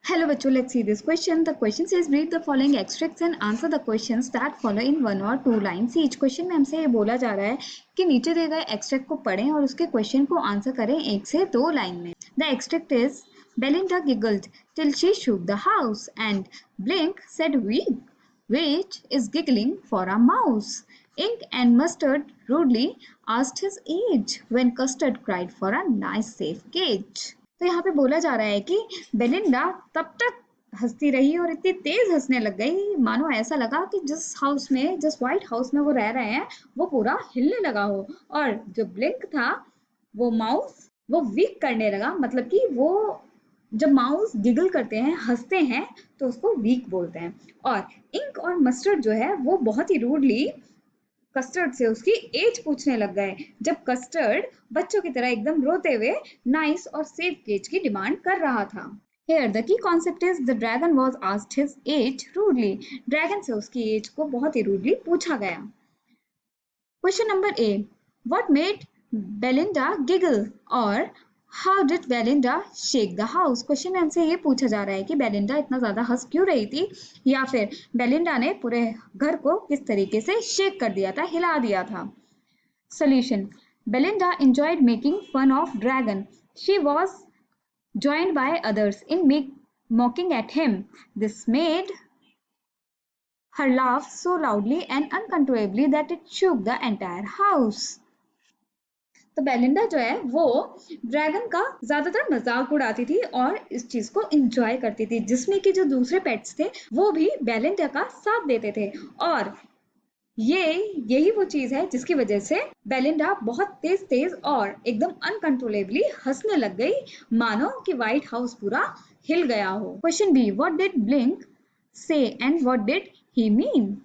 Hello बच्चों, let's see this question. The question says read the following extracts and answer the questions that follow in 1 or 2 lines each. Question में हमसे ये बोला जा रहा है कि नीचे दिए गए एक्सट्रैक्ट को पढ़ें और उसके क्वेश्चन को आंसर करें 1 से 2 लाइन में. The extract is Belinda giggled till she shook the house and Blink said weep, which is giggling for a mouse. Ink and Mustard rudely asked his age when Custard cried for a nice safe cage. तो यहाँ पे बोला जा रहा है कि Belinda तब तक हंसती रही और इतनी तेज हंसने लग गई मानो ऐसा लगा कि जिस व्हाइट हाउस में वो रह रहे हैं वो पूरा हिलने लगा हो, और जो ब्लिंक था वो माउस वो वीक करने लगा. मतलब कि वो जब माउस गिगल करते हैं, हंसते हैं, तो उसको वीक बोलते हैं. और इंक और मस्टर्ड जो है वो बहुत ही रूडली कस्टर्ड से उसकी एज पूछने लग गए, जब कस्टर्ड बच्चों की तरह एकदम रोते हुए नाइस और सेफ केज की डिमांड कर रहा था. Here the key concept is the dragon was asked his age rudely. Dragon से उसकी एज को बहुत ही रूडली पूछा गया. Question number A. What made Belinda giggle? और How did Belinda shake the house? Question में हमसे ये पूछा जा रहा है कि बेलिंडा इतना ज्यादा हंस क्यों रही थी, या फिर बेलिंडा ने पूरे घर को किस तरीके से शेक कर दिया था, हिला दिया था. Solution. Belinda enjoyed making fun of Dragon. She was joined by others in mocking at him. This made her laugh so loudly and uncontrollably that it shook the entire house. तो Belinda जो है वो dragon का ज्यादातर मजाक उड़ाती थी और इस चीज को एंजॉय करती थी, जिसमें कि जो दूसरे पेट्स थे वो भी बेलिंडा का साथ देते थे. और यही वो चीज है जिसकी वजह से बेलिंडा बहुत तेज तेज और एकदम अनकंट्रोलेबली हंसने लग गई, मानो कि व्हाइट हाउस पूरा हिल गया हो. Question B. What did Blink say and what did he mean?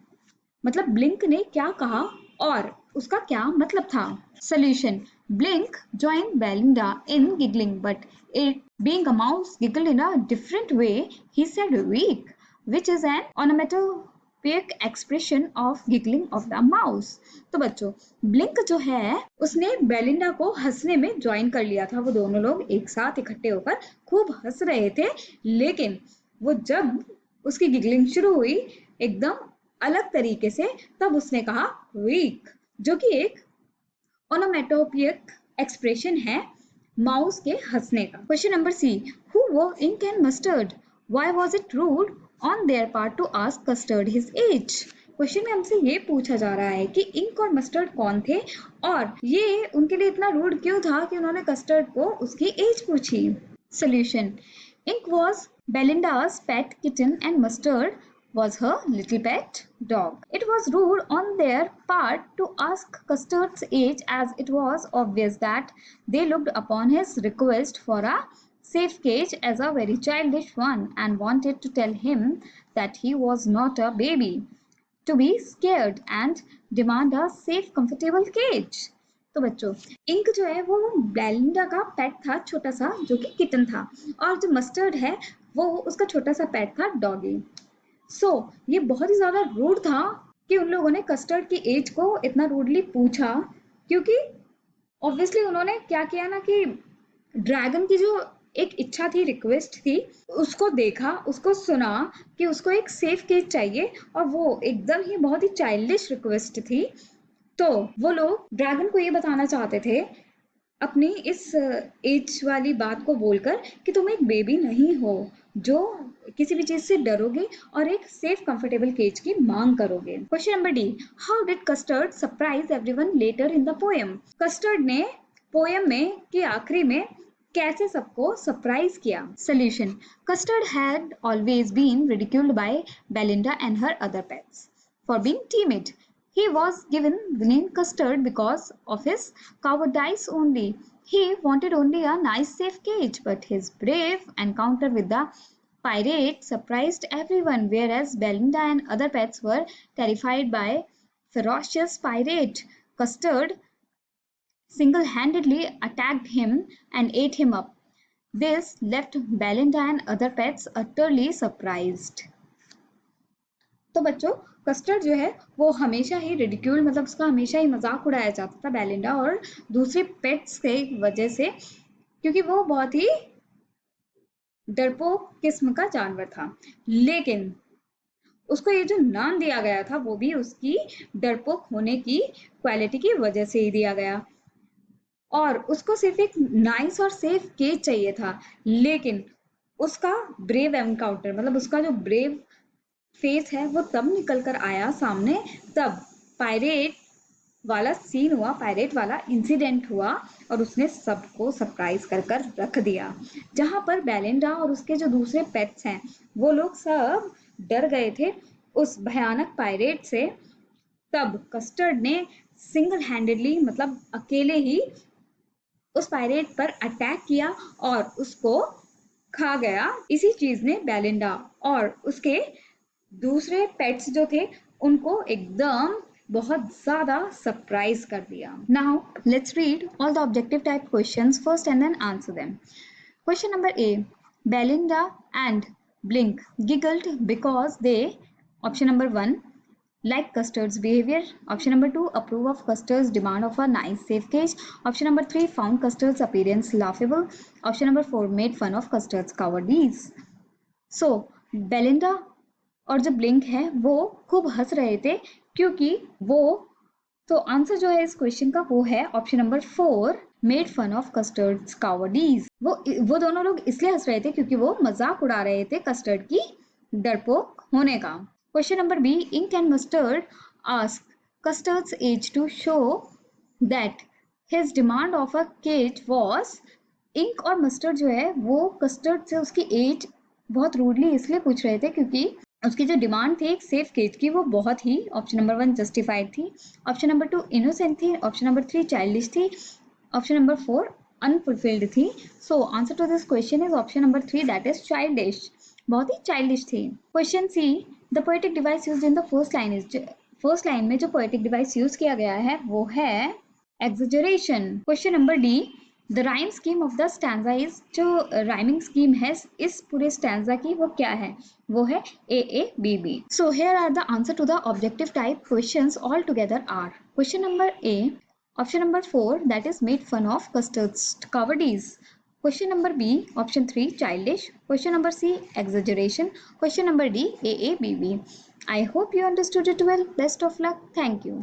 मतलब ब्लिंक ने क्या कहा और उसका क्या मतलब था. Solution. Blink joined Belinda in giggling, but it being a mouse giggled in a different way. He said weak, which is an onomatopoeic expression of giggling of the mouse. तो बच्चों, ब्लिंक जो है उसने बेलिंडा को हंसने में join कर लिया था. वो दोनों लोग एक साथ इकट्ठे होकर खूब हंस रहे थे, लेकिन वो जब उसकी गिगलिंग शुरू हुई एकदम अलग तरीके से, तब उसने कहा वीक, जो कि एक ओनोमेटोपोeic एक्सप्रेशन है माउस के हंसने का. Question number C. Who were Ink and Mustard? Why was it rude on their part to ask Custard his age? Question में हमसे ये पूछा जा रहा है कि इंक और मस्टर्ड कौन थे और ये उनके लिए इतना रूड क्यों था कि उन्होंने कस्टर्ड को उसकी एज पूछी. Solution. Ink was Belinda's pet kitten and Mustard was her little pet dog. It was rude on their part to ask Custard's age, as it was obvious that they looked upon his request for a safe cage as a very childish one and wanted to tell him that he was not a baby to be scared and demand a safe comfortable cage. तो बच्चों, ink जो है वो Belinda का पेट था, छोटा सा, जो कि किटन था, और जो मस्टर्ड है वो उसका छोटा सा पेट था, डॉगी. ये बहुत ही ज्यादा रूड था कि उन लोगों ने कस्टर्ड की एज को इतना रूडली पूछा, क्योंकि ऑब्वियसली उन्होंने क्या किया ना कि ड्रैगन की जो एक इच्छा थी, रिक्वेस्ट थी, उसको देखा, उसको सुना कि उसको एक सेफ केज चाहिए, और वो एकदम ही बहुत ही चाइल्डिश रिक्वेस्ट थी. तो वो लोग ड्रैगन को ये बताना चाहते थे अपनी इस एज वाली बात को बोलकर कि तुम एक बेबी नहीं हो जो किसी भी चीज से डरोगे और एक सेफ कंफर्टेबल केज की मांग करोगे. Question number D. How did Custard surprise everyone later in the poem? Custard ने पोएम में के आखिरी में कैसे सबको सरप्राइज किया? Solution. Custard had always been ridiculed by Belinda and her other pets for being timid. He was given the name Custard because of his cowardice only. He wanted only a nice safe cage, but his brave encounter with the pirate surprised everyone, whereas Belinda and other pets were terrified by ferocious pirate. Custard single-handedly attacked him and ate him up. This left Belinda and other pets utterly surprised. तो बच्चों, custard जो है वो हमेशा ही ridicule, मतलब उसका हमेशा ही मजाक उड़ाया जाता था बेलिंडा और दूसरे पेट्स के वजह से, क्योंकि वो बहुत ही डरपोक किस्म का जानवर था, लेकिन उसको ये जो नाम दिया गया था वो भी उसकी डरपोक होने की क्वालिटी की वजह से ही दिया गया। और उसको सिर्फ एक नाइस और सेफ केज चाहिए था, लेकिन उसका ब्रेव एनकाउंटर, मतलब उसका जो ब्रेव फेस है वो तब निकल कर आया सामने, तब पायरेट वाला सीन हुआ, पायरेट वाला इंसिडेंट हुआ, और उसने सबको सरप्राइज कर कर रख दिया। जहां पर बेलिंडा और उसके जो दूसरे पेट्स हैं वो लोग सब डर गए थे उस भयानक पायरेट से। तब कस्टर्ड ने सिंगल हैंडेडली, मतलब अकेले ही, उस पायरेट पर अटैक किया और उसको खा गया। इसी चीज ने बेलिंडा और उसके दूसरे पेट्स जो थे उनको एकदम बहुत ज्यादा सरप्राइज कर दिया। Now let's read all the objective type questions first and then answer them. Question number A, Belinda and Blink giggled because they, option number 1, like Custard's behavior. Option number 2, approve of Custard's demand of a nice safe cage. Option number 3, found Custard's appearance laughable. Option number 4, made fun of Custard's cowardice. So, Belinda और जो blink है वो खूब हंस रहे थे, क्योंकि वो, तो आंसर जो है इस क्वेश्चन का वो है option number 4, made fun of Custard's cowardice. वो दोनों लोग इसलिए हंस रहे थे क्योंकि वो मजाक उड़ा रहे थे कस्टर्ड की डरपोक होने का। Question number B, Ink and Mustard asked Custard's age to show that his demand of a cage was, Ink और मस्टर्ड जो है वो कस्टर्ड से उसकी एज बहुत रूडली इसलिए पूछ रहे थे क्योंकि उसकी जो डिमांड थी एक सेफ केज की वो बहुत ही, ऑप्शन नंबर 1, जस्टिफाइड थी, ऑप्शन नंबर 2 इनोसेंट थी, ऑप्शन नंबर 3 चाइल्डिश थी, ऑप्शन नंबर 4 अनफुलफिल्ड थी। So answer to this question is option number 3, that is childish. बहुत ही चाइल्डिश थी। Question C, the poetic device used in the first line is, first line में जो poetic device use किया गया है वो है exaggeration. Question number D, the rhyme scheme of the stanza is, जो राइमिंग स्कीम है इस पूरे स्टैंजा की वो क्या है, वो है A A B B. So here are the answer to the objective type questions all together are, question number A, option number 4, that is made fun of Custard's cowardice. Question number B, option 3, childish. Question number C, exaggeration. Question number D, AABB. I hope you understood it well. Best of luck. Thank you.